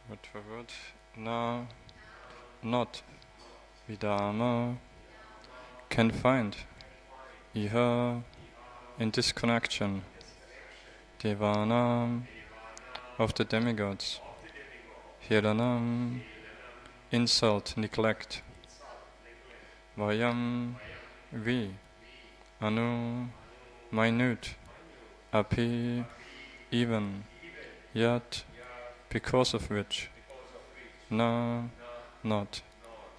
word for word. Na, not vidama, can find iha in disconnection devanam of the demigods, hiranam insult, neglect, vayam we, anu minute, api even, yet because of which, na not,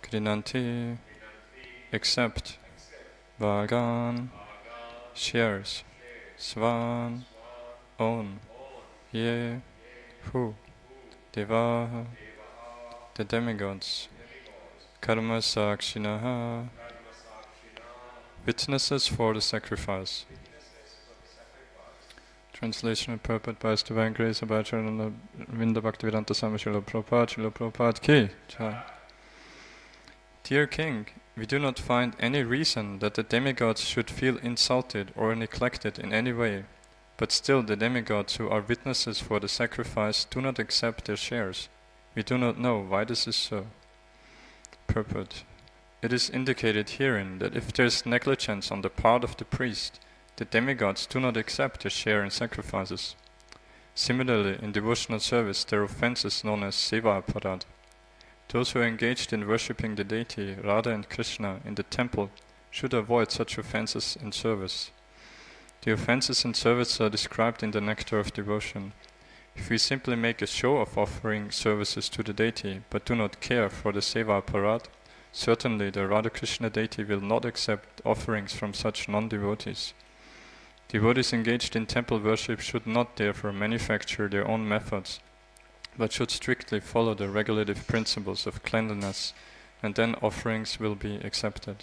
krinanti except, vagan shares, svan own, ye who, deva the demigods, karma sakshinaha witnesses for the sacrifice. Translation and purport by His Divine Grace of Acharya Vinda Bhaktivedanta Swami Srila Prabhupada Ki Jai. Dear King, we do not find any reason that the demigods should feel insulted or neglected in any way, but still the demigods who are witnesses for the sacrifice do not accept their shares. We do not know why this is so. Purport. It is indicated herein that if there is negligence on the part of the priest, the demigods do not accept their share in sacrifices. Similarly, in devotional service, there are offenses known as seva aparad. Those who are engaged in worshipping the deity Radha and Krishna in the temple should avoid such offenses in service. The offenses in service are described in the Nectar of Devotion. If we simply make a show of offering services to the deity but do not care for the seva aparad, certainly the Radha Krishna deity will not accept offerings from such non-devotees. Devotees engaged in temple worship should not therefore manufacture their own methods, but should strictly follow the regulative principles of cleanliness, and then offerings will be accepted.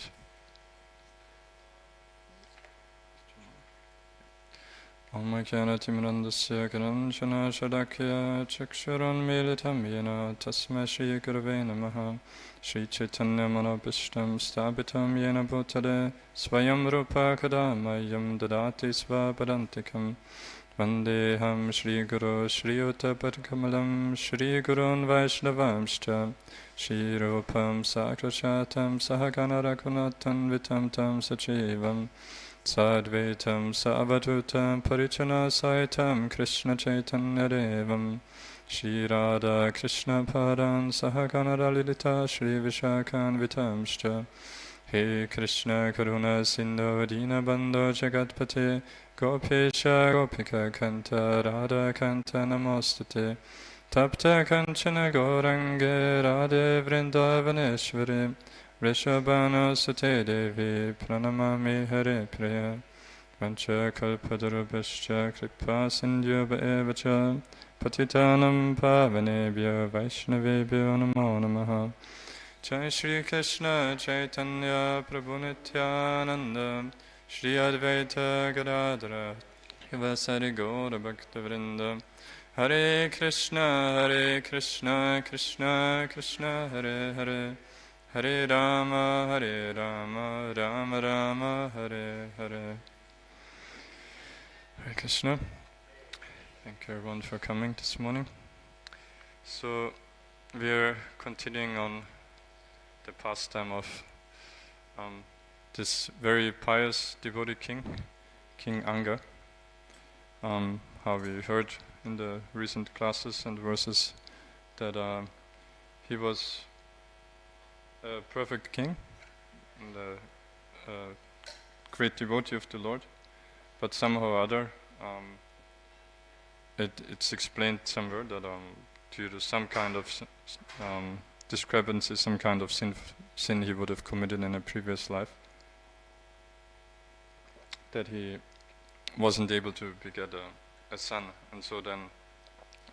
Om Jnanatimrandasya Karanjana Shadakya Chakshuran Militam Yena Tasma Shri Gurave Namaha Shri Chaitanya Manobhishtam Sthapitam Yena Bhutale Swayam Rupa Kadamayam Dadati Svapadantikam Vandeham Shri Guru Shri Uttapadkamalam Shri Gurun Vaishnavamshcha Shri Rupam Sakrachatam Sahagana Raghunathan Vitam Tam Sachivam Sadvaitam Savatutam Parichana Saitam Krishna Chaitanya Devam Shri Radha Krishna Padan Sahagana Lilita Shri Vishakan Vitamshcha He Krishna Karuna Sindhu Dina Bandho Jagatpate Gopesha Gopika Kanta Radha Kanta Namostate Tapta Kanchana Gorange Radhe Vrindavaneshwari Rishabhana Sate Devi Pranamami Hare Priya Vancha Kalpadarubhascha Kripa Sindhyuba Evacha Patitanam Pavanebhyo Vaishnavebhyo Namo Namaha Jai Shri Krishna Chaitanya Prabhu Nityananda Shri Advaita Gadadara Hivasari Gaura Bhakta Vrinda Hare Krishna Krishna Krishna Hare Hare Hare Rama, Rama Rama, Hare Hare. Hare Krishna. Thank you everyone for coming this morning. So, we are continuing on the pastime of this very pious devotee king, King Anga. How we heard in the recent classes and verses that he was a perfect king and a great devotee of the Lord, but somehow or other it's explained somewhere that due to some kind of discrepancy, some kind of sin he would have committed in a previous life, that he wasn't able to beget a son, and so then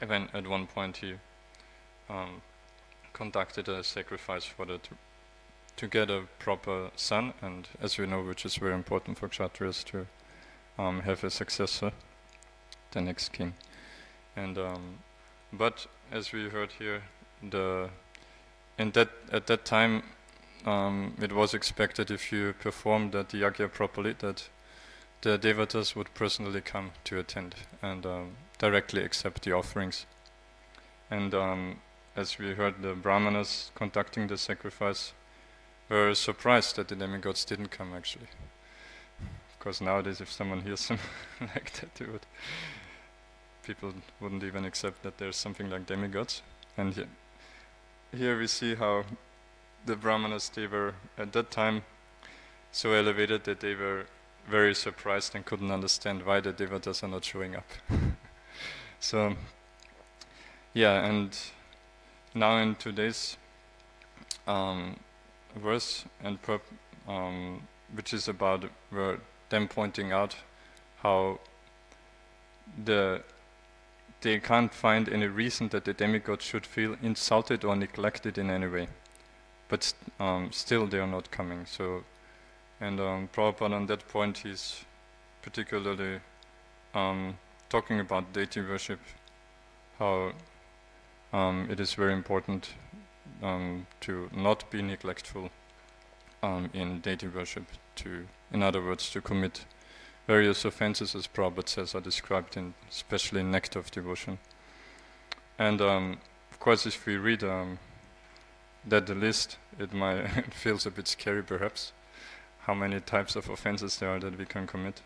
at one point he conducted a sacrifice for to get a proper son, and as we know, which is very important for Kshatriyas to have a successor, the next king. And but as we heard here, at that time it was expected, if you performed the yajna properly, that the devatas would personally come to attend and directly accept the offerings. And as we heard, the brahmanas conducting the sacrifice were surprised that the demigods didn't come actually. Because nowadays if someone hears something like that, people wouldn't even accept that there's something like demigods. And here we see how the brahmanas, they were at that time so elevated that they were very surprised and couldn't understand why the devatas are not showing up. So, yeah, and now in today's verse, and which is about them pointing out how they can't find any reason that the demigods should feel insulted or neglected in any way, but still they are not coming. So, and Prabhupada on that point, he's particularly talking about deity worship, how it is very important to not be neglectful in deity worship, in other words, to commit various offenses, as Prabhupada says, are described in, especially in Nectar of Devotion. And of course, if we read that list, it feels a bit scary perhaps, how many types of offenses there are that we can commit.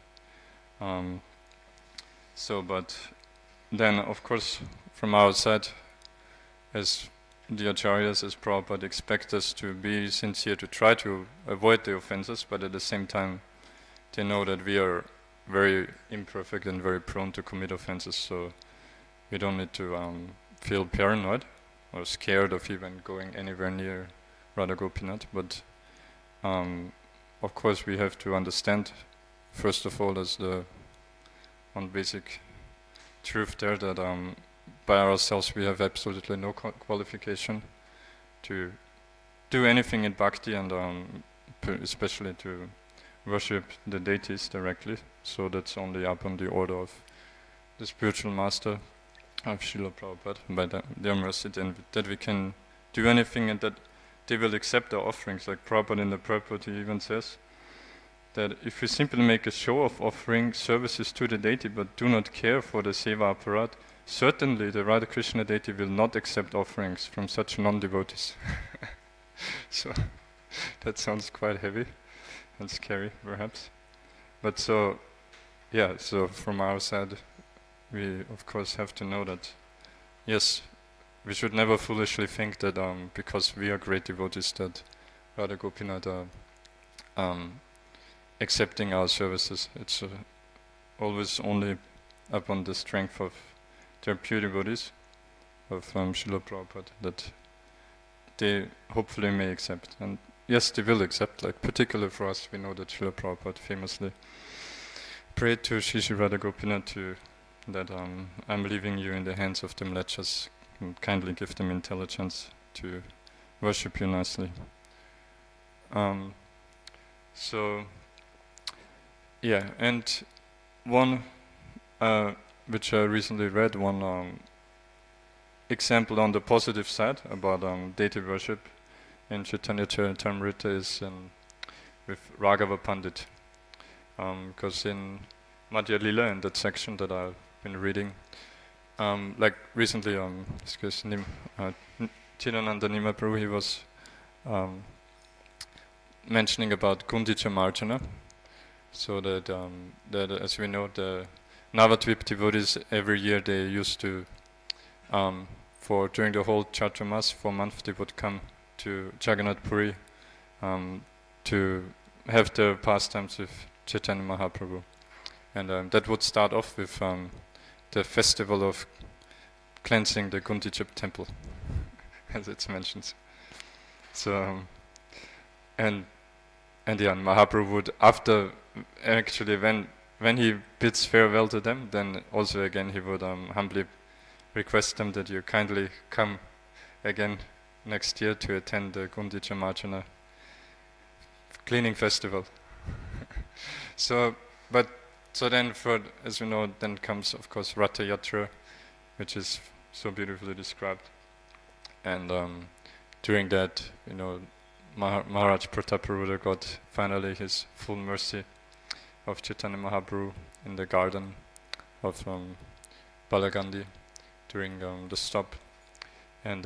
But then, of course, from our side, as the acharyas, as Prabhupada, expect us to be sincere, to try to avoid the offenses, but at the same time, they know that we are very imperfect and very prone to commit offenses, so we don't need to feel paranoid or scared of even going anywhere near Radha Gopinath. But of course we have to understand, first of all, as the one basic truth there, that by ourselves we have absolutely no qualification to do anything in bhakti, and especially to worship the deities directly. So that's only up on the order of the spiritual master of Srila Prabhupada, by their mercy, that we can do anything and that they will accept our offerings. Like Prabhupada in the purport, he even says that if we simply make a show of offering services to the deity but do not care for the seva apparat, certainly the Radha Krishna deity will not accept offerings from such non-devotees. So that sounds quite heavy and scary perhaps. But so from our side, we of course have to know that, yes, we should never foolishly think that because we are great devotees that Radha Gopinath are accepting our services. It's always only upon the strength of their pure devotees, of Srila Prabhupada, that they hopefully may accept. And yes, they will accept, like particularly for us, we know that Srila Prabhupada famously prayed to Shri Shri Radha Gopinath that I'm leaving you in the hands of the mlechas, and kindly give them intelligence to worship you nicely. And one which I recently read, one example on the positive side about deity worship in Chaitanya Charitamrita is with Raghava Pandit, because in Madhya Lila, in that section that I've been reading, like recently, Chidananda Nimaprabhu, he was mentioning about Gundicha Marjana, so that as we know, the Navadvip devotees every year they used to, during the whole Chaturmas, for a month they would come to Jagannath Puri to have their pastimes with Chaitanya Mahaprabhu. And that would start off with the festival of cleansing the Gundicha temple, as it's mentioned. So, and Mahaprabhu would, after, actually when he bids farewell to them, then also again he would humbly request them that you kindly come again next year to attend the Gundicha Marjana cleaning festival. So then, as you know, then comes of course Ratha Yatra, which is so beautifully described. And during that, Maharaj Prataparuddha got finally his full mercy of Chaitanya Mahaprabhu in the garden of Balagandhi during the stop. and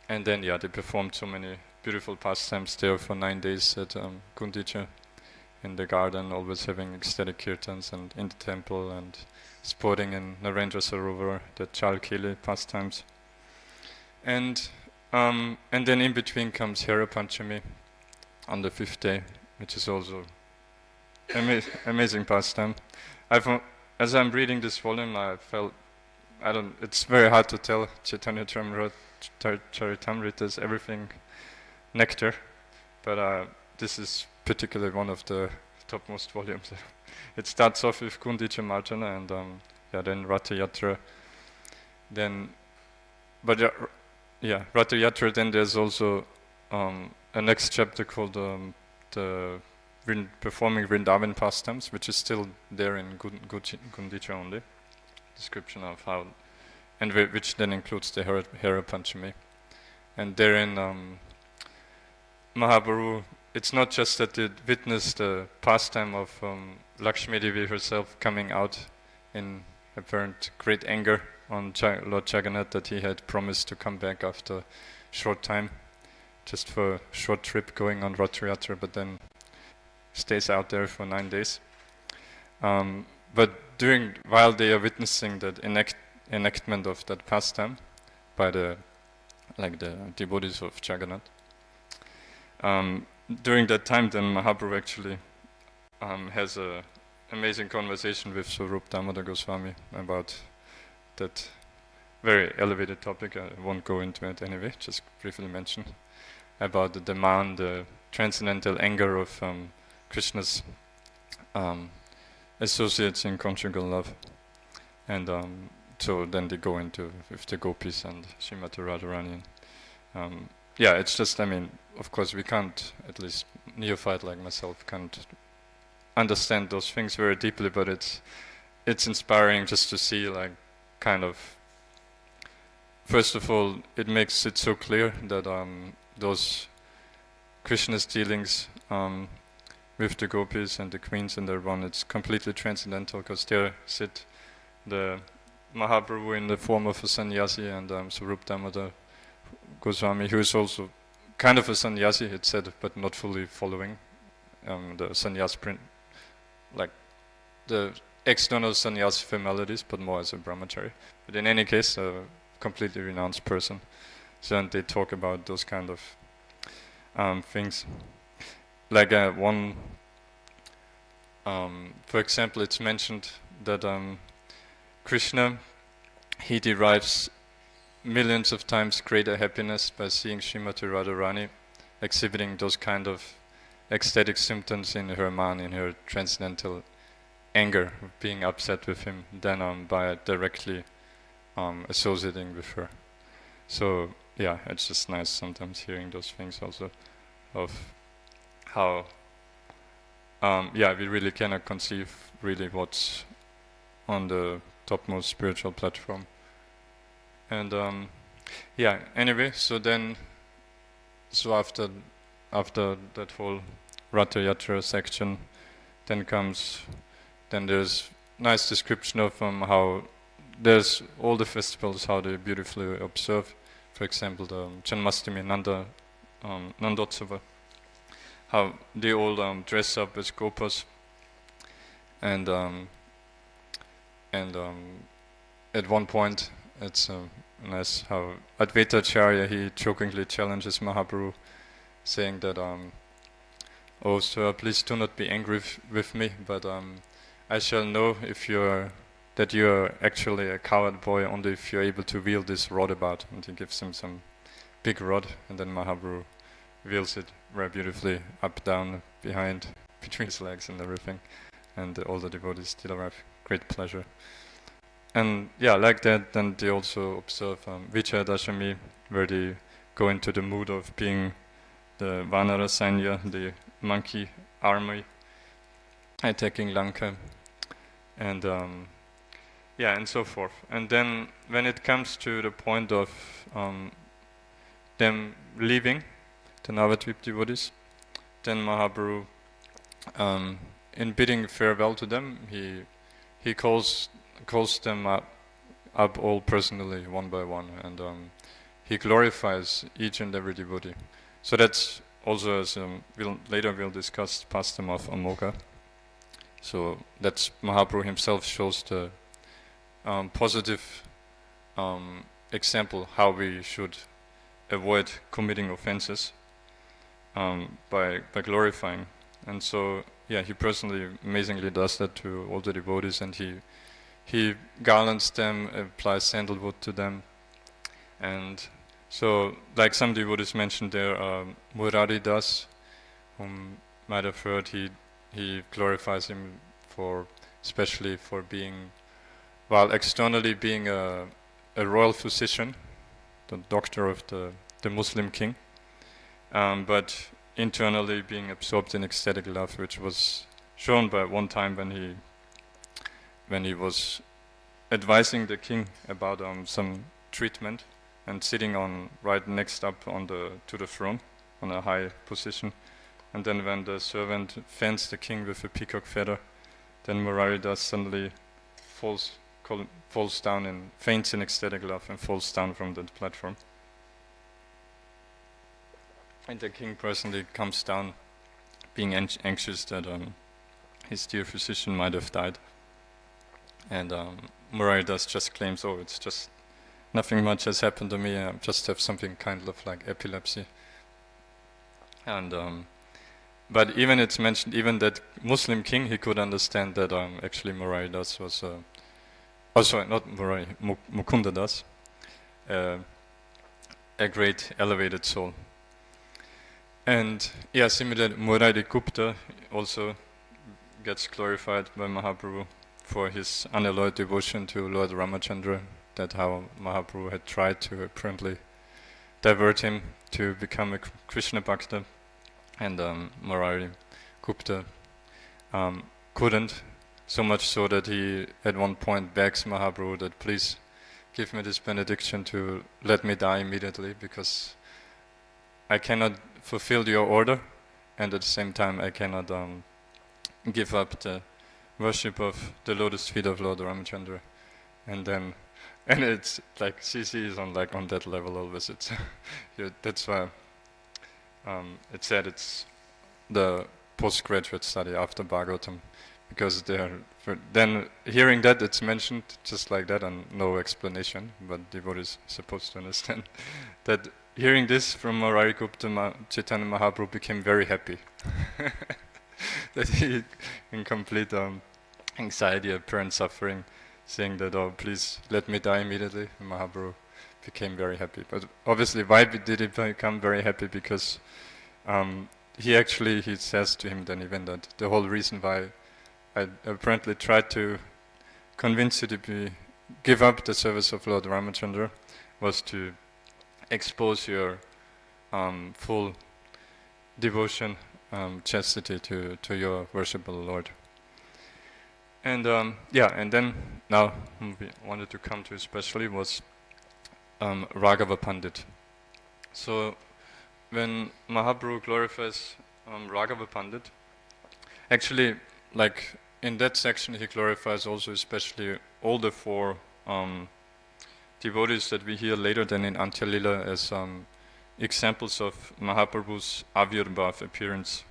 then they performed so many beautiful pastimes there for 9 days at Gundicha in the garden, always having ecstatic kirtans, and in the temple, and sporting in Narendra Sarovar, the Chalkeli pastimes. And then in between comes Hera Panchami on the 5th day, which is also amazing pastime. As I'm reading this volume, I felt, it's very hard to tell. Chaitanya Charitamrita is everything nectar, but this is particularly one of the topmost volumes. It starts off with Gundicha Marjana, and then Ratha Yatra. Ratha Yatra. Then there's also a next chapter called the performing Vrindavan pastimes, which is still there in Gundicha only. Description of how, and which then includes the Hera Panchami. And therein, Mahaprabhu, it's not just that it witnessed the pastime of Lakshmi Devi herself coming out in apparent great anger on Lord Jagannath, that he had promised to come back after a short time, just for a short trip going on Ratha Yatra, but then stays out there for 9 days. But while they are witnessing that enactment of that pastime by the devotees of Jagannath, during that time, then Mahaprabhu actually has an amazing conversation with Swarup Damodar Goswami about that very elevated topic. I won't go into it anyway, just briefly mention about the demand, the transcendental anger of Krishna's associates in conjugal love. And so then they go into with the gopis and Srimati Radharani. It's just, of course we can't, at least neophyte like myself, can't understand those things very deeply, but it's inspiring just to see, like, kind of, first of all, it makes it so clear that those Krishna's dealings with the gopis and the queens and everyone, it's completely transcendental, because there sit the Mahaprabhu in the form of a sannyasi, and Swarup Damodar Goswami, who is also kind of a sannyasi, it said, but not fully following the sannyas print, like the external sannyas formalities, but more as a brahmachari. But in any case, a completely renounced person. So and they talk about those kind of things. Like one, for example, it's mentioned that Krishna, he derives millions of times greater happiness by seeing Srimati Radharani exhibiting those kind of ecstatic symptoms in her man, in her transcendental anger, being upset with him, than by directly associating with her. So it's just nice sometimes hearing those things also, of how we really cannot conceive really what's on the topmost spiritual platform. And anyway, so after that whole Ratha Yatra section, then there's nice description of how there's all the festivals, how they beautifully observe. For example, the Janmashtami Nandotsava, how they all dress up as gopas, and at one point it's nice how Advaita Acharya, he jokingly challenges Mahaprabhu, saying that oh sir, please do not be angry with me, but I shall know if you're actually a coward boy only if you're able to wield this rod about. And he gives him some big rod, and then Mahaprabhu wields it very beautifully up, down, behind, between his legs and everything, and all the devotees derive great pleasure. And like that, then they also observe Vijaya Dashami, where they go into the mood of being the Vanara Sanya, the monkey army, attacking Lanka, and and so forth. And then when it comes to the point of them leaving, the Navadvip devotees, then Mahaprabhu, in bidding farewell to them, he calls them up up all personally, one by one, and he glorifies each and every devotee. So that's also, as we'll discuss, pastime of Amoga. So that's Mahaprabhu himself shows the positive example how we should avoid committing offenses by glorifying. And so, yeah, he personally amazingly does that to all the devotees, and he garlands them, applies sandalwood to them. And so, like some devotees mentioned there, Murari Das, whom might have heard, he glorifies him for, especially for being, while externally being a royal physician, the doctor of the Muslim king, but internally being absorbed in ecstatic love, which was shown by one time when he was advising the king about some treatment and sitting on right next up to the throne on a high position, and then when the servant fans the king with a peacock feather, then Murari Das suddenly falls down and faints in ecstatic love and falls down from the platform. And the king personally comes down, being anxious that his dear physician might have died. And Murari Das just claims, "Oh, it's just nothing much has happened to me. I just have something kind of like epilepsy." And but even it's mentioned, even that Muslim king, he could understand that actually Murari Das was, not Murari, Mukunda Das, a great elevated soul. And yeah, similarly, Murari Gupta also gets glorified by Mahaprabhu for his unalloyed devotion to Lord Ramachandra, that how Mahaprabhu had tried to apparently divert him to become a Krishna Bhakta, and Murari Gupta couldn't, so much so that he at one point begs Mahaprabhu that please give me this benediction to let me die immediately, because I cannot fulfill your order, and at the same time I cannot give up the worship of the lotus feet of Lord Ramachandra. And it's like CC is on that level always. It's that's why it said it's the postgraduate study after Bhagavatam, because then hearing that it's mentioned just like that and no explanation, but devotees are supposed to understand that hearing this from Murari Gupta, Chaitanya Mahaprabhu became very happy that he, in complete anxiety, apparent suffering, saying that, "Oh, please let me die immediately." And Mahaprabhu became very happy. But obviously, why did he become very happy? Because he says to him then even that the whole reason why I apparently tried to convince you to give up the service of Lord Ramachandra was to expose your full devotion, chastity to your worshipable Lord. And and then now we wanted to come to especially was Raghava Pandit. So when Mahaprabhu glorifies Raghava Pandit, actually, like in that section, he glorifies also especially all the four devotees that we hear later than in Antya-lila as examples of Mahaprabhu's Avirbhav appearance.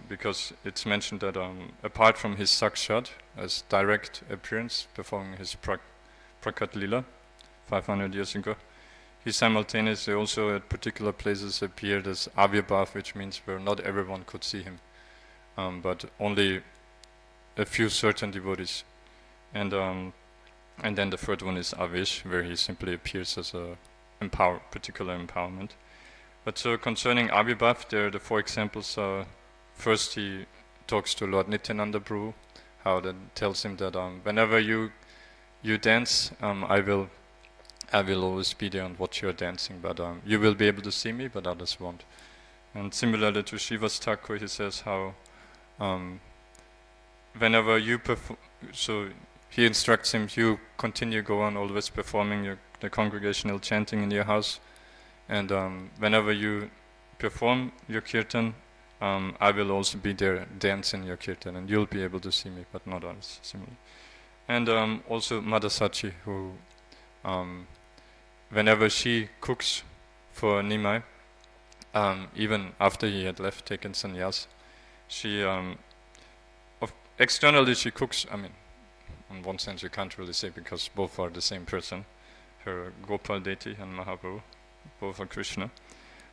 Because it's mentioned that apart from his Sakshat as direct appearance performing his Prakat Lila 500 years ago, he simultaneously also at particular places appeared as Avirbhav, which means where not everyone could see him, but only a few certain devotees. And then the third one is Avish, where he simply appears as a particular empowerment. But so concerning Avirbhav, there the four examples are: first, he talks to Lord Nityananda Prabhu, how that tells him that whenever you dance, I will always be there and watch your dancing, but you will be able to see me, but others won't. And similarly to Srivas Thakur, he says how whenever you perform, so he instructs him, you go on always performing the congregational chanting in your house, and whenever you perform your kirtan, I will also be there dancing your kirtan, and you'll be able to see me, but not others. Similarly. and also Mother Sachi, who whenever she cooks for Nimai, even after he had left, taken sannyas, she externally she cooks. I mean, in one sense you can't really say because both are the same person, her Gopal deity and Mahaprabhu, both are Krishna.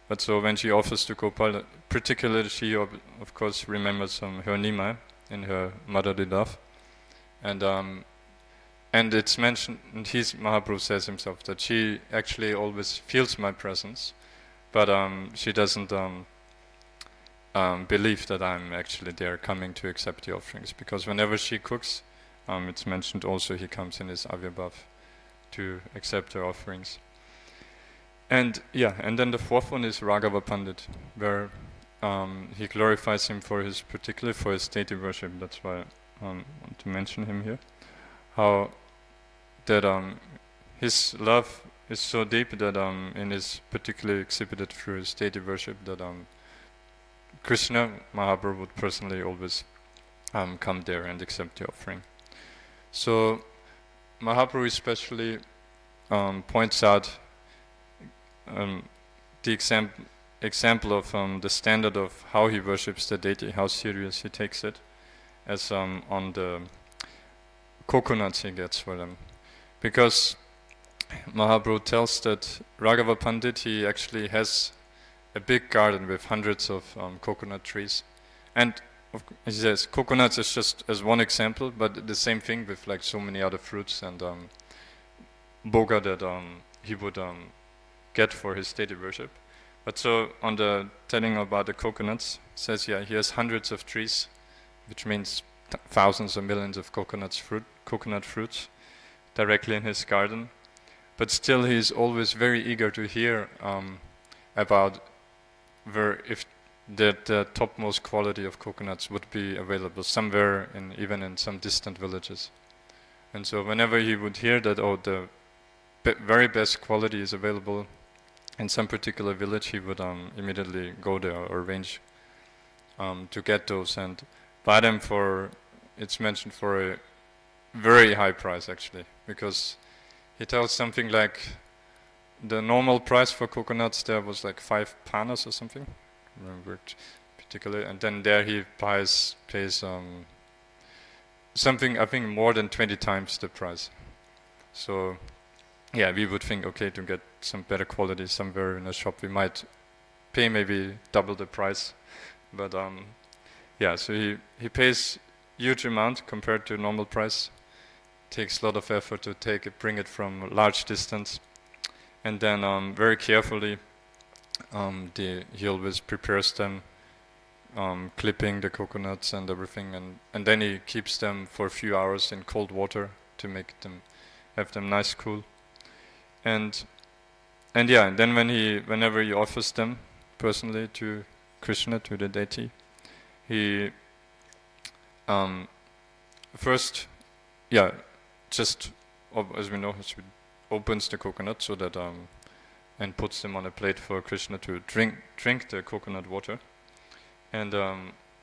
But so when she offers to Gopal, particularly she of course remembers her Nimai in her motherly love, and it's mentioned, and Mahaprabhu says himself that she actually always feels my presence, but she doesn't believe that I'm actually there coming to accept the offerings, because whenever she cooks, it's mentioned also he comes in his avyabhav to accept her offerings. And then the fourth one is Raghava Pandit, where he glorifies him particularly for his deity worship. That's why I want to mention him here. How that his love is so deep that in his particularly exhibited through his deity worship, that Krishna, Mahaprabhu would personally always come there and accept the offering. So Mahaprabhu especially points out the example of the standard of how he worships the deity, how serious he takes it, as on the coconuts he gets for them. Because Mahaprabhu tells that Raghava Pandit, he actually has a big garden with hundreds of coconut trees. And he says coconuts is just as one example, but the same thing with like so many other fruits and boga that he would get for his deity worship. But so on the telling about the coconuts, says he has hundreds of trees, which means thousands or millions of coconut fruits directly in his garden. But still he is always very eager to hear about if the topmost quality of coconuts would be available somewhere even in some distant villages. And so whenever he would hear that the very best quality is available in some particular village, he would immediately go there or arrange to get those and buy them it's mentioned for a very high price actually, because he tells something like the normal price for coconuts there was like 5 panas or something, remember particularly, and then there he pays something I think more than 20 times the price. So yeah, we would think, okay, to get some better quality somewhere in a shop we might pay maybe double the price, but so he pays huge amount compared to normal price, takes a lot of effort to bring it from a large distance, and then very carefully he always prepares them, clipping the coconuts and everything, and then he keeps them for a few hours in cold water to have them nice cool. And then whenever he offers them personally to Krishna, to the deity, he first, just as we know, he opens the coconut so that and puts them on a plate for Krishna to drink the coconut water. And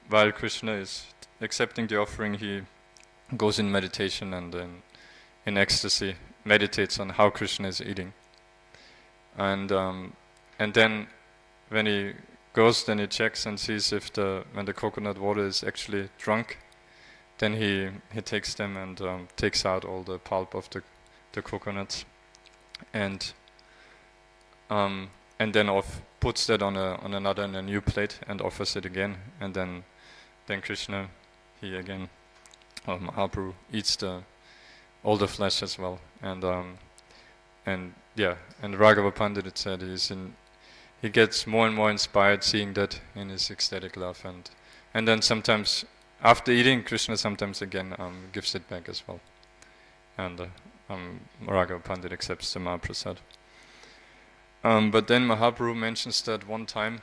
while Krishna is accepting the offering, he goes in meditation and in ecstasy meditates on how Krishna is eating. And then when he goes, then he checks and sees if when the coconut water is actually drunk, then he takes them and takes out all the pulp of the coconuts, and then puts that on a new plate and offers it again, and then Krishna, he again, Mahaprabhu eats all the flesh as well, and Raghava Pandit, it said, he gets more and more inspired seeing that in his ecstatic love, and then sometimes after eating, Krishna sometimes again gives it back as well, and Raghava Pandit accepts the Mahaprasad. But then Mahaprabhu mentions that one time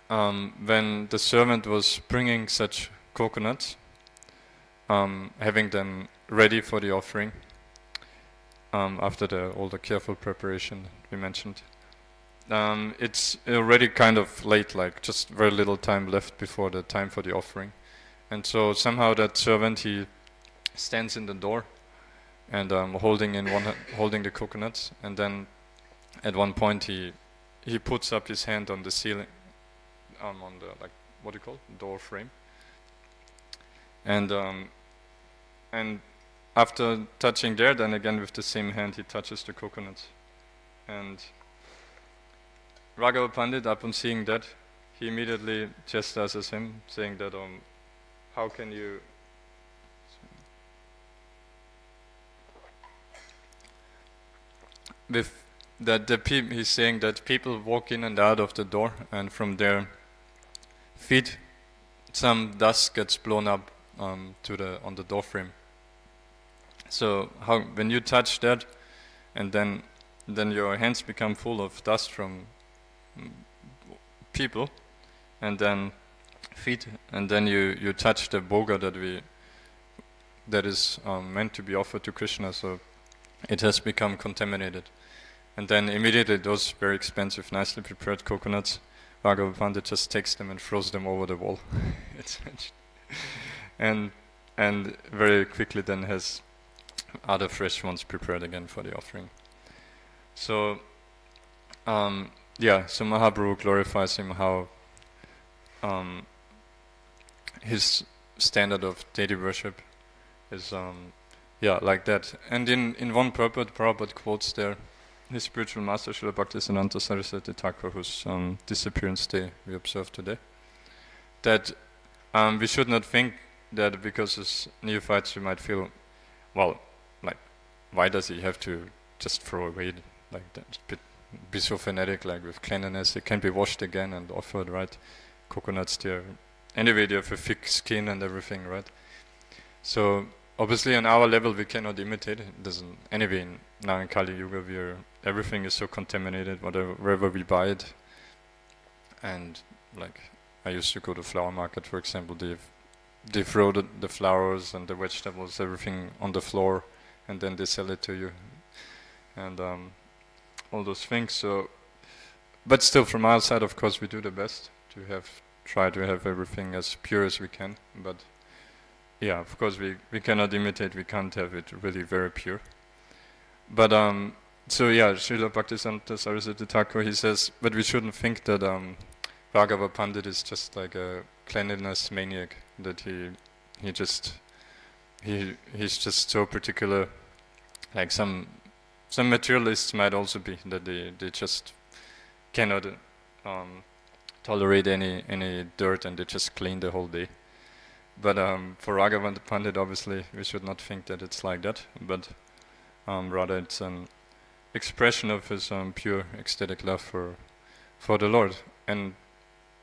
when the servant was bringing such coconuts, having them ready for the offering, after all the careful preparation we mentioned, it's already kind of late, like just very little time left before the time for the offering. And so somehow that servant, he stands in the door and holding the coconuts, and then at one point he puts up his hand on the ceiling, on the, like, what do you call it, door frame, and after touching there, then again with the same hand he touches the coconuts. And Raghava Pandit, upon seeing that, he immediately chastises him, saying that how can you with that he's saying that people walk in and out of the door, and from their feet some dust gets blown up on the door frame. So when you touch that, and then your hands become full of dust from people, and then feet, and then you touch the bhoga that is meant to be offered to Krishna, so it has become contaminated. And then immediately those very expensive, nicely prepared coconuts, Raghava Pandit just takes them and throws them over the wall. and very quickly then has other fresh ones prepared again for the offering. So so Mahaprabhu glorifies him, how his standard of deity worship is like that. And in one purport, Prabhupada quotes there his spiritual master Srila Bhaktisiddhanta Saraswati Thakur, whose disappearance day we observe today, that we should not think that because as neophytes we might feel, well, like, why does he have to just throw away like that, be so fanatic, like with cleanliness, it can be washed again and offered, right? Coconuts there, anyway they have a thick skin and everything, right? So obviously on our level we cannot imitate it. Doesn't, anyway, now in Kali Yuga everything is so contaminated, wherever we buy it. And like, I used to go to flower market, for example, they throw the flowers and the vegetables, everything on the floor, and then they sell it to you, and all those things. So, but still, from our side, of course, we do the best to try to have everything as pure as we can. But yeah, of course, we cannot imitate. We can't have it really very pure. But so yeah, Srila Bhaktisiddhanta Saraswati Thakur, he says, but we shouldn't think that Raghava Pandit is just like a cleanliness maniac, that he's just so particular. Like some materialists might also be, that they just cannot tolerate any dirt, and they just clean the whole day. But for Raghava Pandit, obviously, we should not think that it's like that, but rather it's an expression of his pure ecstatic love for the Lord. And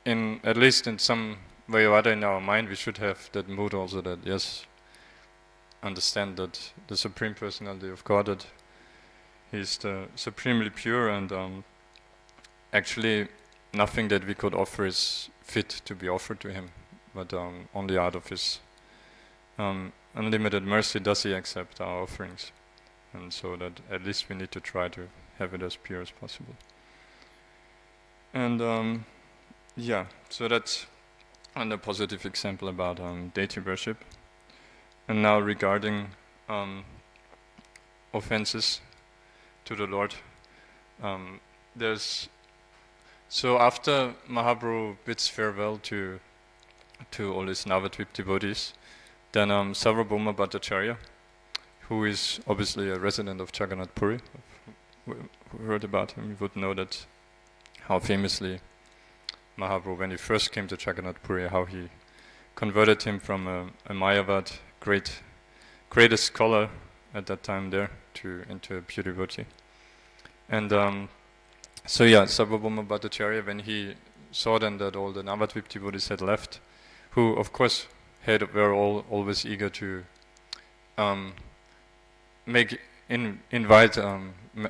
at least in some way or other in our mind, we should have that mood also, that yes, understand that the Supreme Personality of Godhead, He's the supremely pure, and actually nothing that we could offer is fit to be offered to Him, but only out of His unlimited mercy does He accept our offerings, and so that at least we need to try to have it as pure as possible. And so that's another positive example about deity worship. And now regarding offenses to the Lord, so after Mahaprabhu bids farewell to all his Navadvip devotees, then Sarvabhauma Bhattacharya, who is obviously a resident of Jagannath Puri, who heard about him, you would know that how famously Mahaprabhu, when he first came to Jagannath Puri, how he converted him from a Mayavad, greatest scholar at that time there, into a pure devotee. And Sarvabhauma Bhattacharya, when he saw then that all the Navadvip devotees had left, who of course were always eager to invite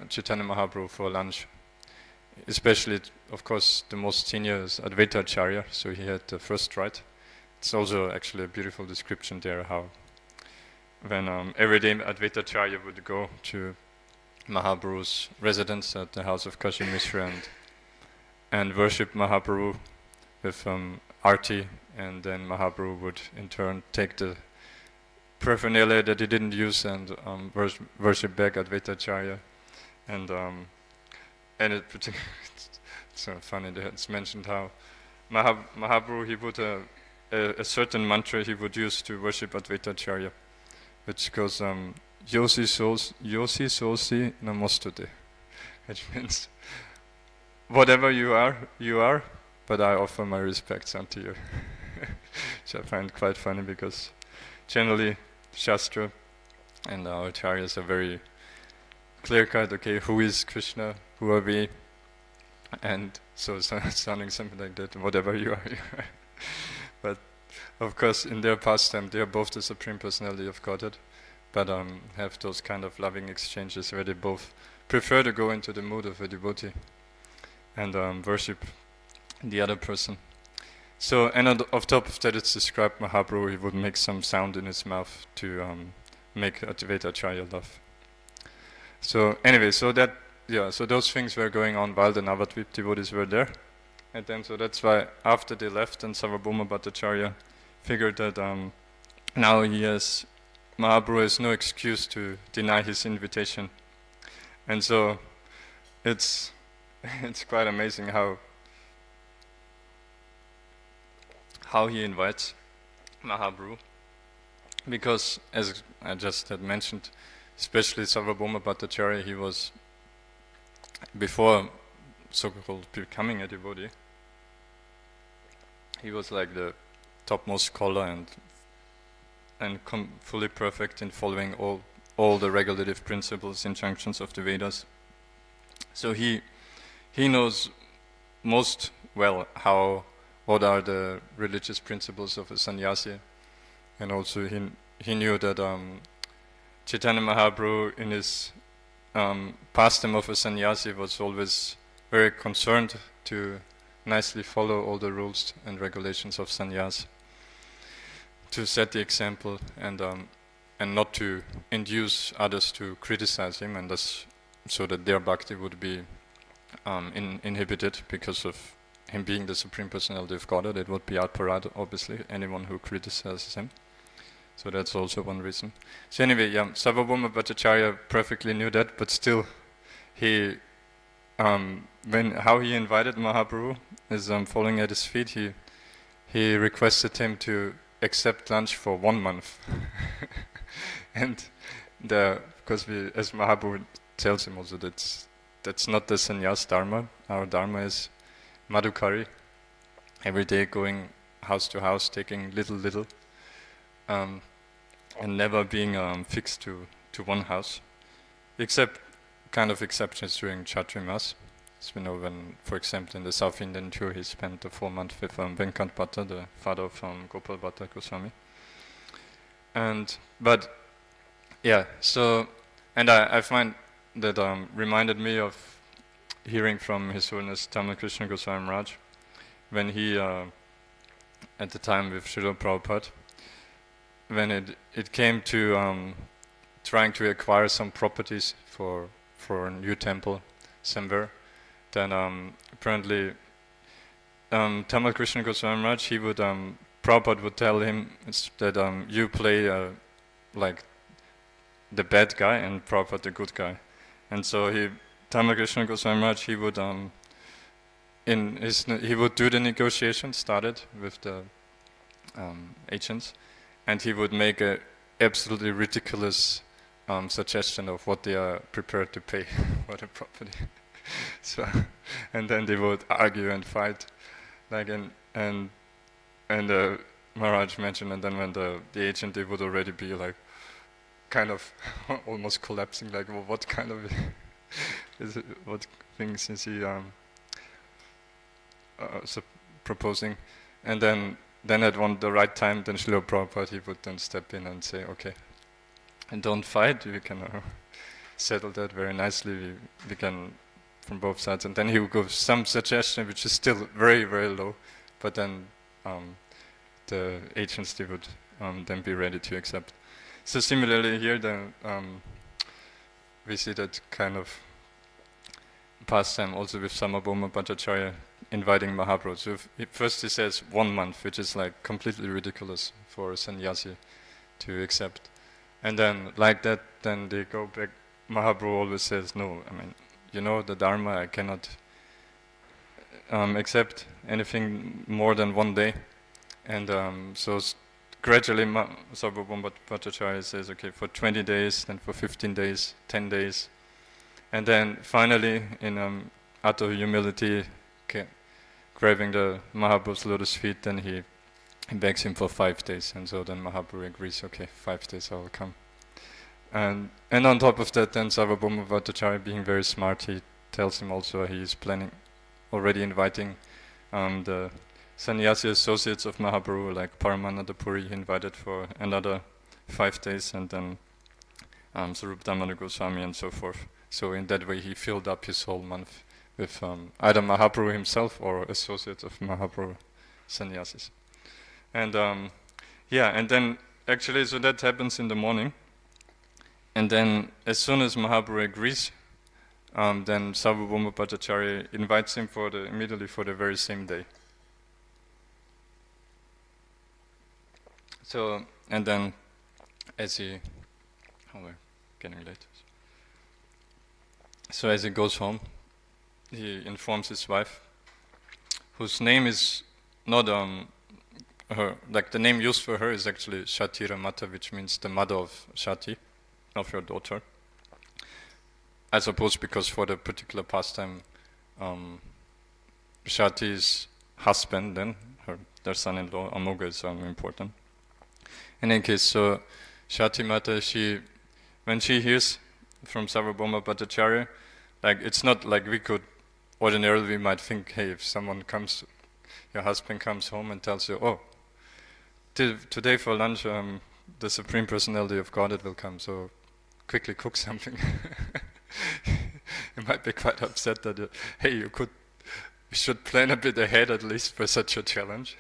Chaitanya Mahaprabhu for lunch. Especially, of course, the most senior is Advaita Acharya, so he had the first right. It's also actually a beautiful description there, how when every day Advaita Acharya would go to Mahaprabhu's residence at the house of Kashi Mishra and worship Mahaprabhu with Arti, and then Mahaprabhu would in turn take the paraphernalia that he didn't use and worship back Advaitacharya. And it's so funny that it's mentioned how Mahaprabhu, he put a certain mantra he would use to worship Advaitacharya, which goes Yosi Sosi Namostute, which means whatever you are, but I offer my respects unto you. Which I find quite funny, because generally Shastra and our acharyas are very clear-cut. Okay, who is Krishna? Who are we? And so sounding something like that. Whatever you are, you are. But of course, in their pastime, they are both the Supreme Personality of Godhead, but have those kind of loving exchanges where they both prefer to go into the mood of a devotee and worship the other person. So, and on top of that, it's described Mahaprabhu, he would make some sound in his mouth to make Advaitacharya laugh. So anyway, so those things were going on while the Navadvip devotees were there. And then, so that's why after they left, and Sarvabhauma Bhattacharya figured that now Mahaprabhu has no excuse to deny his invitation. And so it's quite amazing how he invites Mahaprabhu, because as I just had mentioned, especially Sarvabhauma Bhattacharya, he was, before so-called becoming a devotee, he was like the topmost scholar and fully perfect in following all the regulative principles, injunctions of the Vedas. So he knows most well what are the religious principles of a sannyasi, and also he knew that Chaitanya Mahaprabhu, in his pastime of a sannyasi, was always very concerned to nicely follow all the rules and regulations of sannyas, to set the example and not to induce others to criticize him, and thus so that their bhakti would be inhibited because of him being the Supreme Personality of Godhead. It would be aparad, obviously, anyone who criticizes him. So that's also one reason. So anyway, Sarvabhauma Bhattacharya perfectly knew that, but still, how he invited Mahaprabhu is following at his feet. He requested him to accept lunch for 1 month, and because as Mahaprabhu tells him also, that's not the sannyas dharma. Our dharma is madhukari, every day going house to house, taking little, and never being fixed to one house, except kind of exceptions during Chaturmas. As we know, when, for example, in the South Indian tour, he spent a 4 month with Venkat Bhatta, the father of Gopal Bhatta Goswami. I find that reminded me of hearing from His Holiness Tamal Krishna Goswami Maharaj, when he, at the time with Srila Prabhupada, when it came to trying to acquire some properties for a new temple somewhere, then apparently Tamal Krishna Goswami Maharaj, Prabhupada would tell him that you play like the bad guy and Prabhupada the good guy. And so Tamal Krishna Goswami Maharaj, he would do the negotiation, started with the agents, and he would make a absolutely ridiculous suggestion of what they are prepared to pay for the property. So, and then they would argue and fight, like and Maharaj mentioned, and then when the agent, they would already be like kind of almost collapsing, like, well, what kind of what things is he proposing? And then at the right time, then Srila Prabhupada, he would then step in and say, okay, and don't fight, we can settle that very nicely, we can, from both sides. And then he would give some suggestion which is still very, very low, but then the agents, they would then be ready to accept. So similarly here, we see that kind of pastime also with Sarvabhauma Bhattacharya inviting Mahaprabhu. So first he says 1 month, which is like completely ridiculous for a sannyasi to accept. And then like that, then they go back. Mahaprabhu always says, no, I mean, you know the Dharma, I cannot accept anything more than one day. And so gradually Sarvabhauma Bhattacharya says, okay, for 20 days, then for 15 days, 10 days. And then finally, in utter humility, grabbing the Mahaprabhu's lotus feet, then he begs him for 5 days. And so then Mahaprabhu agrees, okay, 5 days I will come. And on top of that, then Sarvabhauma Bhattacharya, being very smart, he tells him also he is planning, already inviting the sannyasi associates of Mahaprabhu, like Paramananda Puri, he invited for another 5 days, and then Sarup Damodar Goswami and so forth. So in that way he filled up his whole month with either Mahaprabhu himself or associates of Mahaprabhu sannyasis. And and then actually, so that happens in the morning. And then as soon as Mahaprabhu agrees, then Sarvabhauma Bhattacharya invites him immediately for the very same day. So, and then as he, we're getting late. So as he goes home, he informs his wife, whose name is not her, like the name used for her is actually Shatira Mata, which means the mother of Shati, of your daughter. I suppose because for the particular pastime, Shati's husband, then their son-in-law Amoga is important. In any case, so Shati Mata, when she hears from Sarvabhauma Bhattacharya, like it's not like we might think, hey, if someone comes, your husband comes home and tells you, oh, today for lunch, the Supreme Personality of Godhead will come, so quickly cook something. You might be quite upset that, hey, you should plan a bit ahead at least for such a challenge.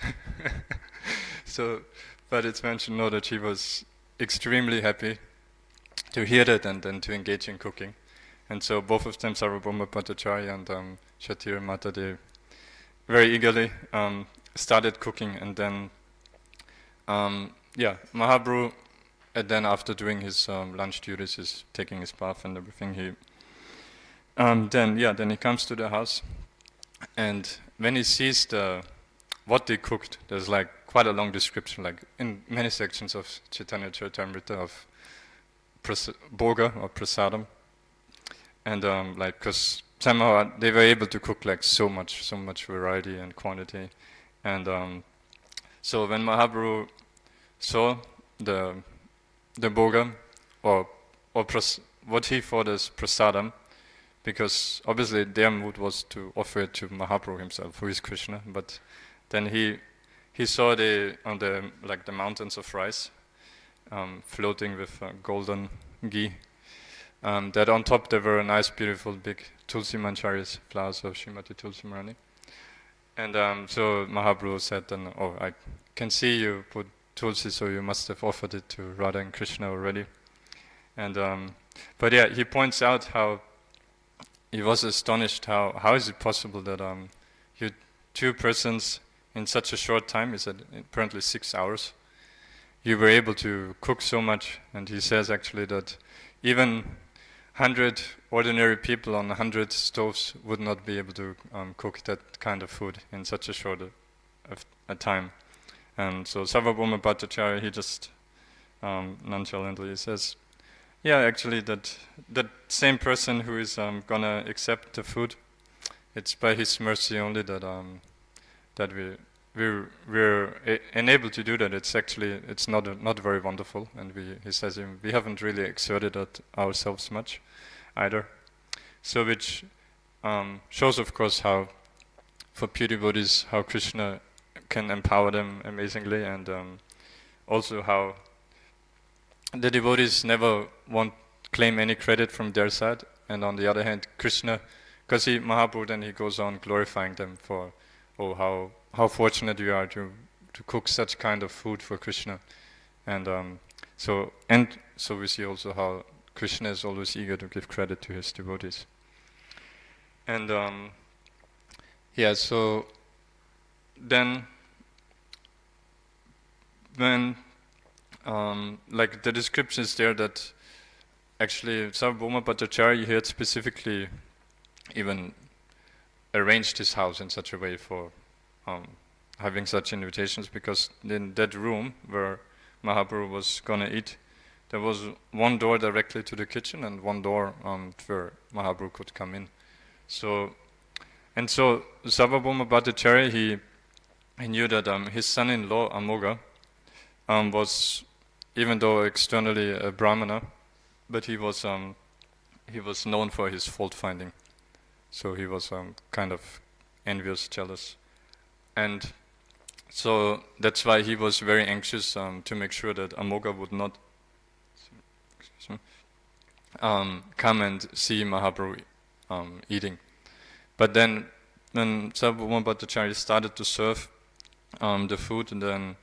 So, but it's mentioned now that she was extremely happy to hear that and then to engage in cooking. And so both of them, Sarvabhauma Bhattacharya and Shatira Mata, they very eagerly started cooking. And then, Mahaprabhu, and then after doing his lunch duties, is taking his bath and everything, then he comes to the house, and when he sees what they cooked, there's like quite a long description, like in many sections of Chaitanya Charitamrita, of bhoga or prasadam, and because somehow they were able to cook like so much variety and quantity, and so when Mahaprabhu saw the bhoga or what he thought as prasadam, because obviously their mood was to offer it to Mahaprabhu himself, who is Krishna, but then he saw on the mountains of rice floating with golden ghee, that on top there were nice beautiful big Tulsi Mancharis, flowers of Srimati Tulsi Marani. And so Mahaprabhu said then, oh, I can see you put Tulsi, so you must have offered it to Radha and Krishna already. And but yeah, he points out how he was astonished how is it possible that you two persons in such a short time, he said apparently 6 hours, you were able to cook so much. And he says actually that even 100 ordinary people on 100 stoves would not be able to cook that kind of food in such a short a time. And so Sarvabhauma Bhattacharya, he just nonchalantly says, yeah, actually that same person who is gonna accept the food, it's by his mercy only that we're enabled to do that. It's not very wonderful, and he says we haven't really exerted it ourselves much either. So which shows, of course, how for pure devotees how Krishna can empower them amazingly, and also how the devotees never claim any credit from their side, and on the other hand, Krishna, because Mahaprabhu then he goes on glorifying them for, how fortunate you are to cook such kind of food for Krishna, and so we see also how Krishna is always eager to give credit to his devotees, and so then when like the description is there that actually Sarvabhauma Bhattacharya had specifically even arranged his house in such a way for having such invitations, because in that room where Mahaprabhu was gonna eat, there was one door directly to the kitchen and one door where Mahaprabhu could come in. So Sarvabhauma Bhattacharya, he knew that his son-in-law Amoga was, even though externally a Brahmana, but he was known for his fault finding. So he was kind of envious, jealous, and so that's why he was very anxious to make sure that Amoga would not come and see Mahaprabhu eating. But then when Sarvabhauma Bhattacharya started to serve the food, and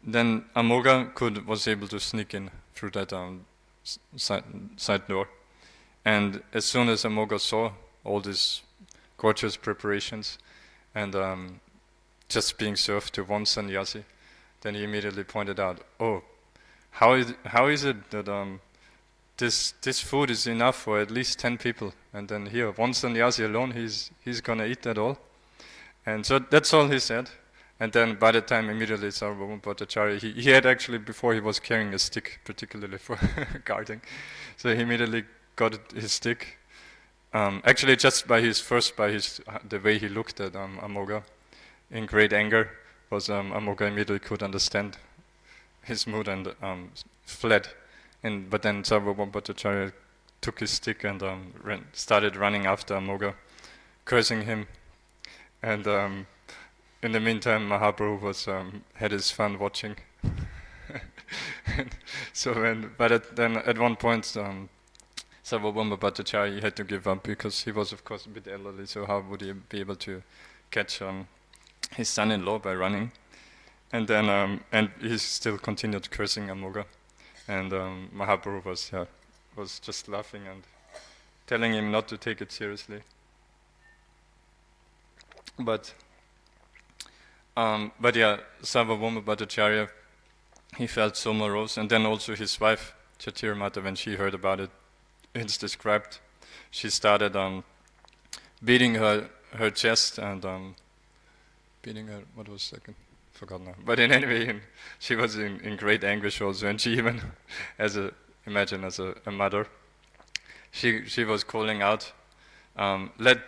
then Amoga was able to sneak in through that side door. And as soon as Amoga saw all these gorgeous preparations and just being served to one sannyasi, then he immediately pointed out, "Oh, how is it that this food is enough for at least 10 people, and then here one sannyasi alone, he's gonna eat that all?" And so that's all he said. And then by the time immediately Sarvabhauma Bhattacharya, he had actually before he was carrying a stick, particularly for guarding, so he immediately got his stick. Actually, just by the way he looked at Amoga in great anger, was Amoga immediately could understand his mood and fled. But then Sarvabhauma Bhattacharya took his stick and started running after Amoga, cursing him. And in the meantime, Mahaprabhu was had his fun watching. So then at one point, Sarvabhauma Bhattacharya had to give up because he was, of course, a bit elderly. So how would he be able to catch his son-in-law by running? And then and he still continued cursing Amoga, and Mahaprabhu was just laughing and telling him not to take it seriously. But yeah, Sarvabhauma Bhattacharya, he felt so morose, and then also his wife Chatirmata, when she heard about it, it's described, she started beating her chest and beating her, what was the second? Forgot now. But in any way, she was in great anguish also, and she even, as a mother, she was calling out, let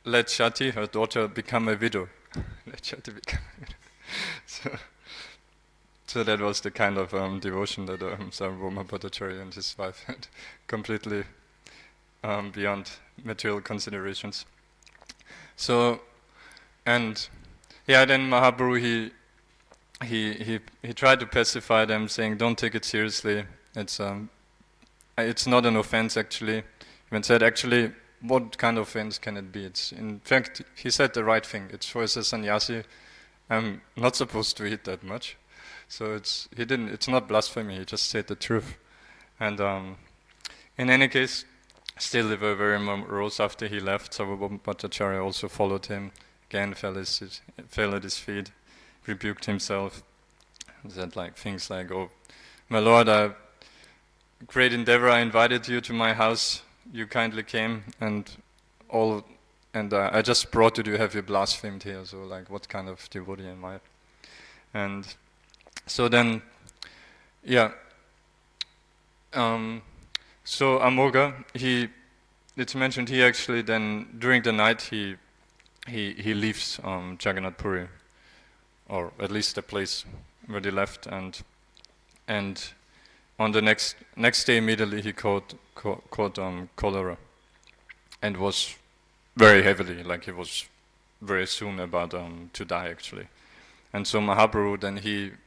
Shati, her daughter, become a widow. Let Shati become a widow. So that was the kind of devotion that Sarvabhauma Bhattacharya and his wife had, completely beyond material considerations. So, and yeah, then Mahaprabhu he tried to pacify them, saying, "Don't take it seriously. It's not an offense actually." Even said, actually, what kind of offense can it be? It's, in fact, he said the right thing. It's for as a sannyasi, I'm not supposed to eat that much. So it's not blasphemy, he just said the truth. And in any case, still they were very morose after he left. Sarvabhauma Bhattacharya also followed him, again fell at his feet, rebuked himself, said like things like, "Oh, my Lord, great endeavor, I invited you to my house, you kindly came, and I just brought you to have you blasphemed here, so like what kind of devotee am I?" And so then, yeah. So Amoga, it's mentioned he actually then during the night he leaves Jagannath Puri, or at least the place where they left, and on the next day immediately he caught cholera, and was very heavily, like he was very soon about to die actually. And so Mahaprabhu then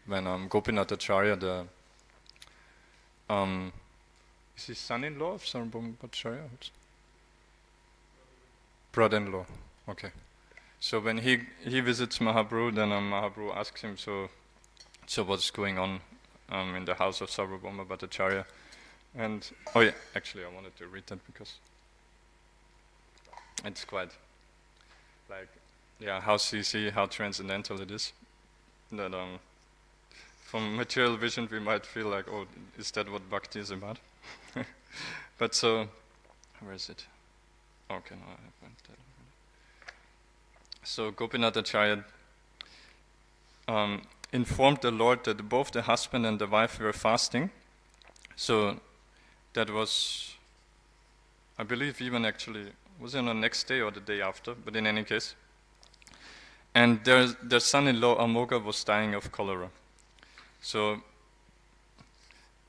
when Gopinath Acharya, is he son-in-law of Sarvabhauma Bhattacharya? Brother-in-law. Okay. So when he visits Mahaprabhu, then Mahaprabhu asks him, so what's going on in the house of Sarvabhauma Bhattacharya? And oh yeah, actually I wanted to read that because it's quite like, yeah, how CC, how transcendental it is. that from material vision we might feel like, oh, is that what bhakti is about? But so, where is it? Okay, no, I went there. So Gopinathacharya informed the Lord that both the husband and the wife were fasting. So that was, I believe, even actually, was it on the next day or the day after, but in any case. And their son-in-law Amoga was dying of cholera. So,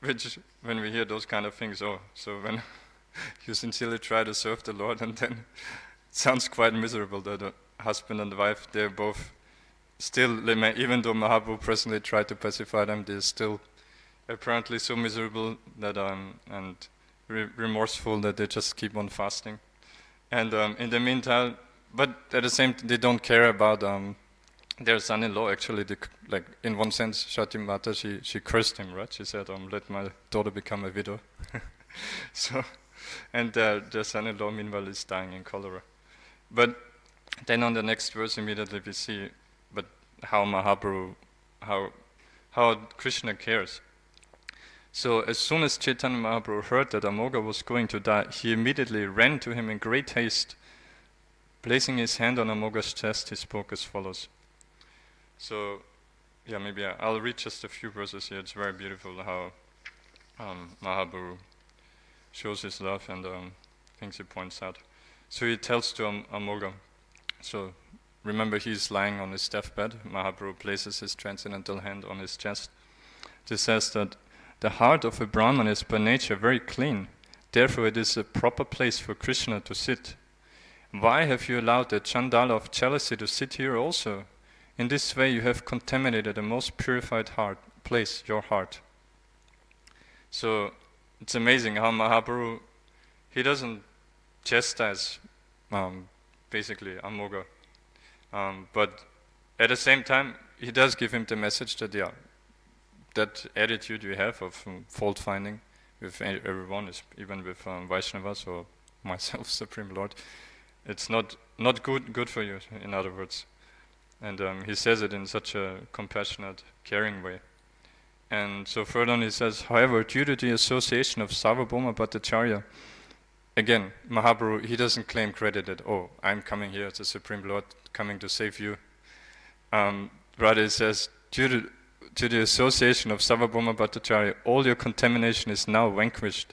which, when we hear those kind of things, oh, so when you sincerely try to serve the Lord, and then it sounds quite miserable that the husband and the wife, they're both still, even though Mahaprabhu personally tried to pacify them, they're still apparently so miserable that and remorseful that they just keep on fasting. And in the meantime, but at the same time, they don't care about their son-in-law. Actually, like in one sense, Shati Mata, she cursed him, right? She said, "Let my daughter become a widow." So, and their son-in-law meanwhile is dying in cholera. But then on the next verse, immediately we see, but how Mahaprabhu, how Krishna cares. So as soon as Chaitanya Mahaprabhu heard that Amoga was going to die, he immediately ran to him in great haste. Placing his hand on Amoga's chest, he spoke as follows. So, yeah, maybe I'll read just a few verses here. It's very beautiful how Mahaprabhu shows his love and things he points out. So he tells to Amoga, so remember he's lying on his deathbed. Mahaprabhu places his transcendental hand on his chest. This says that the heart of a Brahman is by nature very clean. Therefore it is a proper place for Krishna to sit. Why have you allowed the Chandala of jealousy to sit here also? In this way you have contaminated the most purified place, your heart. So it's amazing how Mahaprabhu, he doesn't chastise basically Amoga. But at the same time, he does give him the message that, yeah, that attitude you have of fault finding with everyone, even with Vaishnavas or myself, Supreme Lord, it's not good for you, in other words. And he says it in such a compassionate, caring way. And so further on he says, however, due to the association of Sarvabhauma Bhattacharya, again, Mahaprabhu, he doesn't claim credit that, oh, I'm coming here as the Supreme Lord, coming to save you. Rather he says, due to the association of Sarvabhauma Bhattacharya, all your contamination is now vanquished.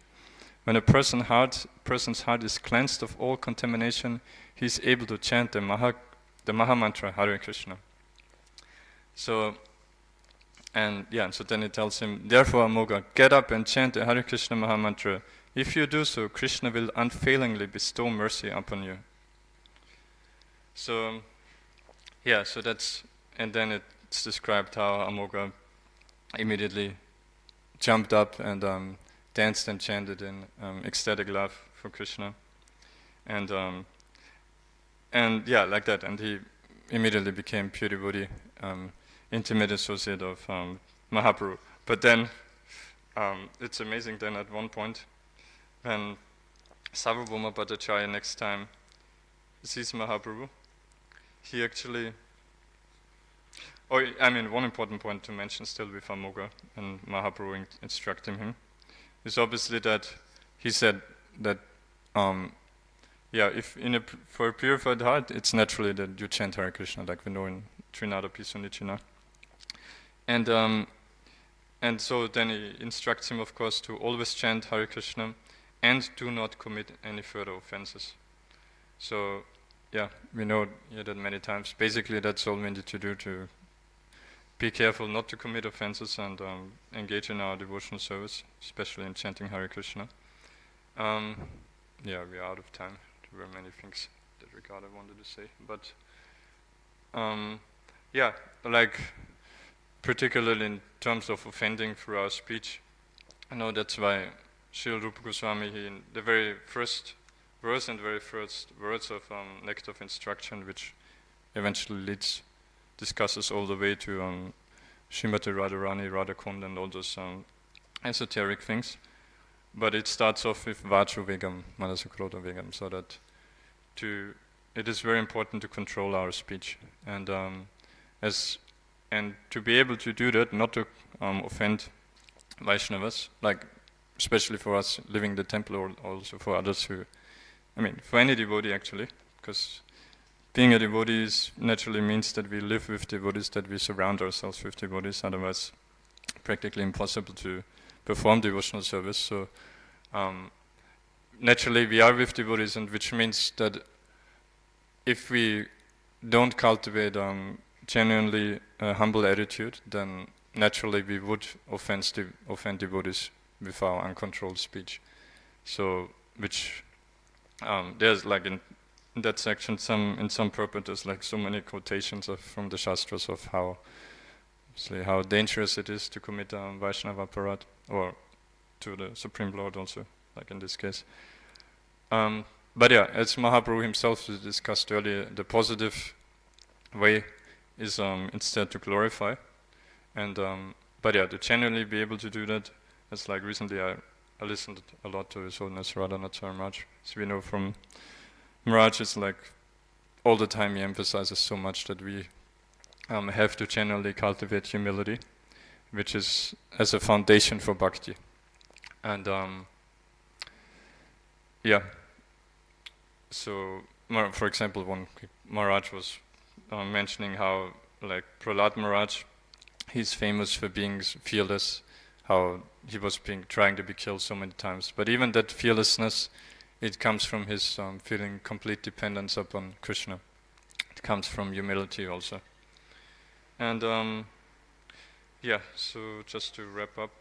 When a person's heart is cleansed of all contamination, he is able to chant the Maha Mantra, Hare Krishna. So, so then he tells him, therefore Amoga, get up and chant the Hare Krishna Maha Mantra. If you do so, Krishna will unfailingly bestow mercy upon you. So, so that's, and then it's described how Amoga immediately jumped up and danced and chanted in ecstatic love for Krishna. And like that. And he immediately became pure devotee, intimate associate of Mahaprabhu. But then, it's amazing then at one point, when Sarvabhauma Bhattacharya next time sees Mahaprabhu, he actually, one important point to mention still with Amoga and Mahaprabhu instructing him, is obviously that he said that, if for a purified heart, it's naturally that you chant Hare Krishna, like we know in Trinada Pisunichina. And so then he instructs him, of course, to always chant Hare Krishna and do not commit any further offenses. So, we know that many times. Basically, that's all we need to do, to be careful not to commit offenses and engage in our devotional service, especially in chanting Hare Krishna. We are out of time. There were many things that regard I wanted to say, but particularly in terms of offending through our speech, I know that's why Srila Rupa Goswami, in the very first verse and very first words of Nectar of Instruction, which eventually discusses all the way to Srimati Radharani, Radhakund, and all those esoteric things. But it starts off with Vacho Vegam, Manasakroto Vegam, so that it is very important to control our speech. And as and to be able to do that, not to offend Vaishnavas, like especially for us living the temple, or also for others who, I mean, for any devotee actually, because being a devotee naturally means that we live with devotees, that we surround ourselves with devotees, otherwise practically impossible to perform devotional service. So naturally we are with devotees, and which means that if we don't cultivate genuinely humble attitude, then naturally we would offend devotees with our uncontrolled speech. So, which there's like in that section, in some purport, there's like so many quotations from the Shastras of how dangerous it is to commit Vaishnava aparat, or to the Supreme Lord also, like in this case. But yeah, as Mahaprabhu himself discussed earlier, the positive way is instead to glorify, and but yeah, to genuinely be able to do that, it's like recently I listened a lot to His Holiness Radhanath Maharaj. So we know from Maharaj, it's like all the time he emphasizes so much that we have to genuinely cultivate humility, which is as a foundation for bhakti. And yeah, so for example, one Maharaj was mentioning how, like, Prahlad Maharaj, he's famous for being fearless, how he was trying to be killed so many times. But even that fearlessness, it comes from his feeling complete dependence upon Krishna. It comes from humility also. And yeah, so just to wrap up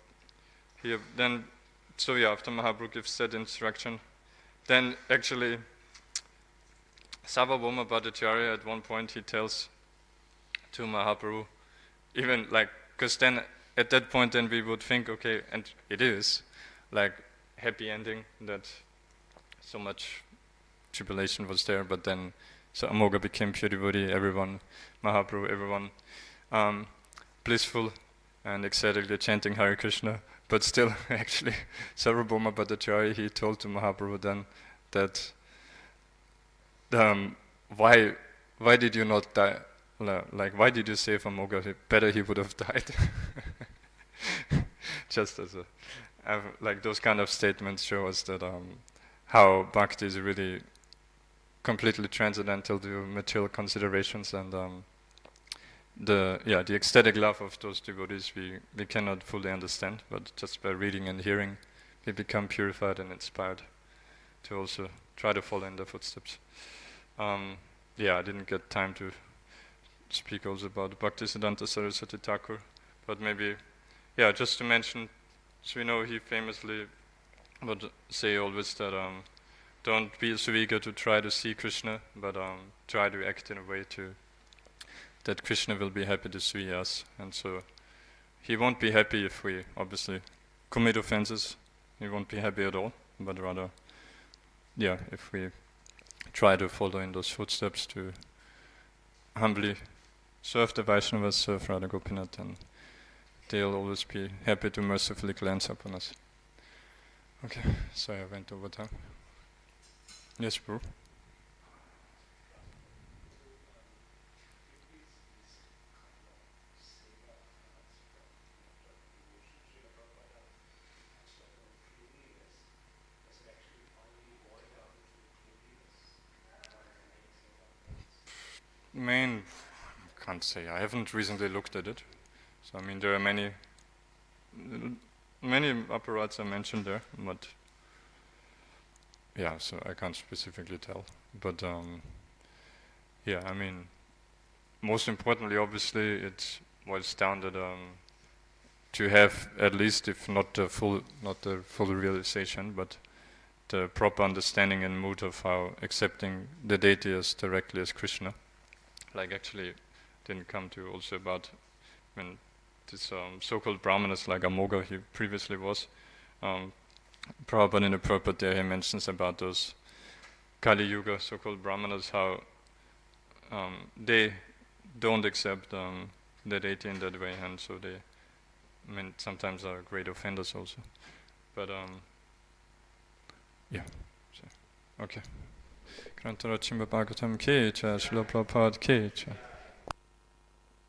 here, then, so yeah, after Mahaprabhu gives that instruction, then actually Sarvabhauma Bhattacharya at one point he tells to Mahaprabhu, even like, because then at that point then we would think, okay, and it is like happy ending, that so much tribulation was there, but then so Amoga became pure devotee, everyone, Mahaprabhu, everyone blissful and ecstatically chanting Hare Krishna. But still, actually, Sarvabhauma Bhattacharya, he told to Mahaprabhu then that why did you not die? Like, why did you save Amoga? Better he would have died. Just as like those kind of statements show us that how bhakti is really completely transcendental to material considerations, and the ecstatic love of those devotees we cannot fully understand, but just by reading and hearing we become purified and inspired to also try to follow in their footsteps. I didn't get time to speak also about Bhaktisiddhanta Saraswati Thakur, but maybe, just to mention, so we know he famously would say always that don't be so eager to try to see Krishna, but try to act in a way that Krishna will be happy to see us. And so he won't be happy if we obviously commit offenses. He won't be happy at all, but rather, if we try to follow in those footsteps to humbly serve the Vaishnavas, serve Radha Gopinath, and they'll always be happy to mercifully glance upon us. Okay, so I went over time. Yes, bro. Can't say. I haven't recently looked at it. So I mean, there are many apparats are mentioned there, but so I can't specifically tell. But I mean, most importantly, obviously, it boils down that to have at least, if not the full realization, but the proper understanding and mood of how accepting the deity as directly as Krishna. Like, actually didn't come to also about when this so-called brahmanas like Amoga he previously was. Prabhupada in the purport there he mentions about those Kali Yuga so-called brahmanas, how they don't accept the deity in that way, and so they sometimes are great offenders also. But okay. Grantara Chimba Bhagavatam Ki Cha, Srila Prabhupada Ki Cha.